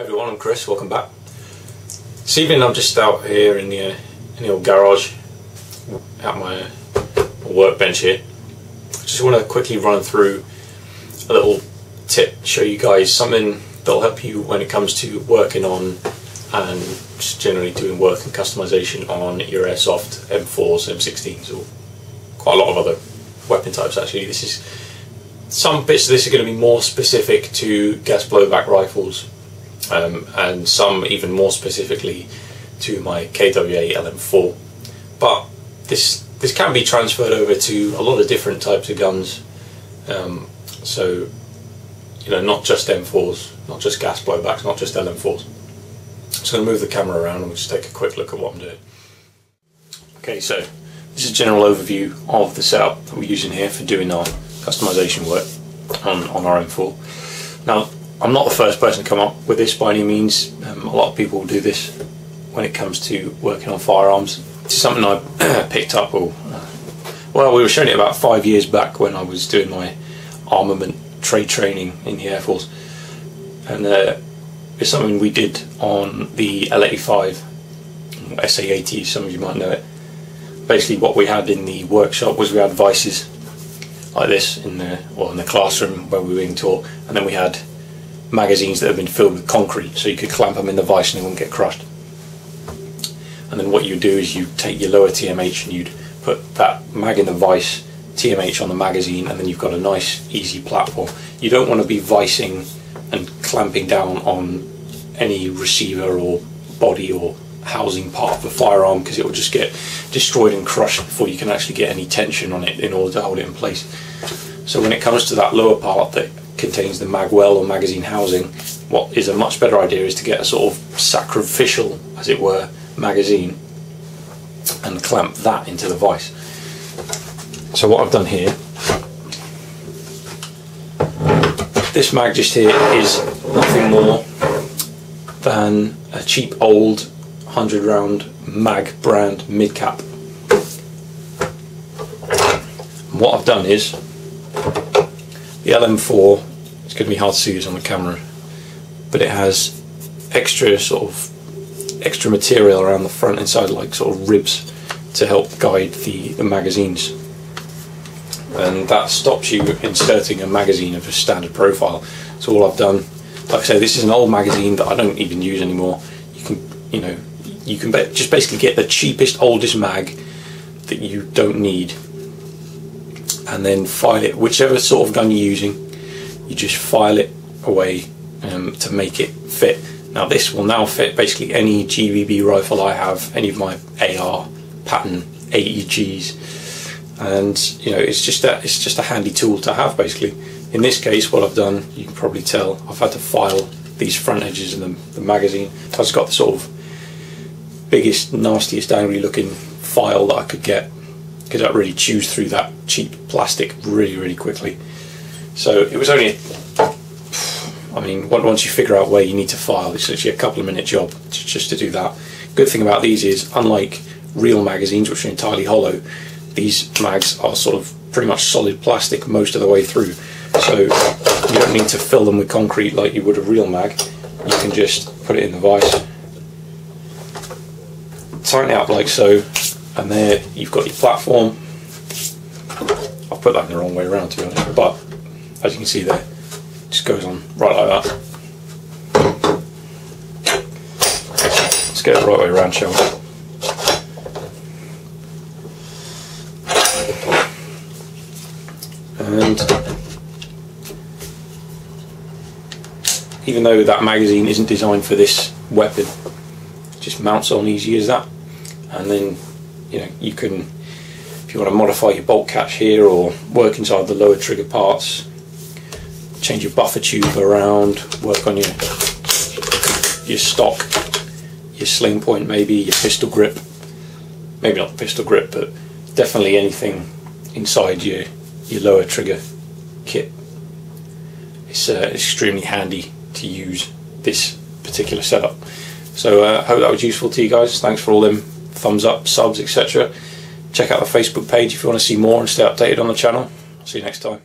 Hi everyone, I'm Chris, welcome back. This evening I'm just out here in the old garage at my workbench here. Just want to quickly run through a little tip, show you guys something that'll help you when it comes to working on and just generally doing work and customization on your Airsoft M4s, M16s, or quite a lot of other weapon types actually. Some bits of this are going to be more specific to gas blowback rifles, and some even more specifically to my KWA LM4. But this can be transferred over to a lot of different types of guns. So you know, not just M4s, not just gas blowbacks, not just LM4s. So I'm going to move the camera around and we'll just take a quick look at what I'm doing. Okay, so this is a general overview of the setup that we're using here for doing our customization work on our M4. Now, I'm not the first person to come up with this by any means. A lot of people do this when it comes to working on firearms. It's something I picked up, well, we were showing it about 5 years back when I was doing my armament trade training in the Air Force, and it's something we did on the L85 SA80, some of you might know it. Basically what we had in the workshop was we had vices like this in the classroom where we were being taught, and then we had magazines that had been filled with concrete so you could clamp them in the vice and they wouldn't get crushed. And then what you do is you take your lower TMH and you'd put that mag in the vice, TMH on the magazine, and then you've got a nice easy platform. You don't want to be vicing and clamping down on any receiver or body or housing part of the firearm, because it will just get destroyed and crushed before you can actually get any tension on it in order to hold it in place. So when it comes to that lower part that contains the mag well or magazine housing, what is a much better idea is to get a sort of sacrificial, as it were, magazine and clamp that into the vice. So what I've done here, this mag just here is nothing more than a cheap old 100 round mag brand mid-cap. What I've done is, the LM4, it's going to be hard to see this on the camera, but it has extra material around the front and side, like sort of ribs, to help guide the magazines, and that stops you inserting a magazine of a standard profile. So all I've done, like I say, this is an old magazine that I don't even use anymore. You can just basically get the cheapest, oldest mag that you don't need, and then file it, whichever sort of gun you're using, you just file it away to make it fit. Now this will now fit basically any GBB rifle I have, any of my AR pattern AEGs, and you know, it's just a handy tool to have basically. In this case, what I've done, you can probably tell, I've had to file these front edges of the magazine. I've just got the sort of biggest, nastiest, angry looking file that I could get, because that really chews through that cheap plastic really quickly. So it was only, I mean, once you figure out where you need to file, it's actually a couple of minute job just to do that. Good thing about these is, unlike real magazines which are entirely hollow, these mags are sort of pretty much solid plastic most of the way through, so you don't need to fill them with concrete like you would a real mag. You can just put it in the vice, tighten it up like so, and there you've got your platform. I've put that in the wrong way around, to be honest, but as you can see there, it just goes on right like that. Let's get it the right way around, shall we? And even though that magazine isn't designed for this weapon, it just mounts on easy as that. And then, you know, you can, if you want to modify your bolt catch here or work inside the lower trigger parts, change your buffer tube around, work on your stock, your sling point, maybe your pistol grip, maybe not the pistol grip, but definitely anything inside your lower trigger kit. It's extremely handy to use this particular setup. So I hope that was useful to you guys. Thanks for all them thumbs up, subs, etc. Check out the Facebook page if you want to see more and stay updated on the channel. See you next time.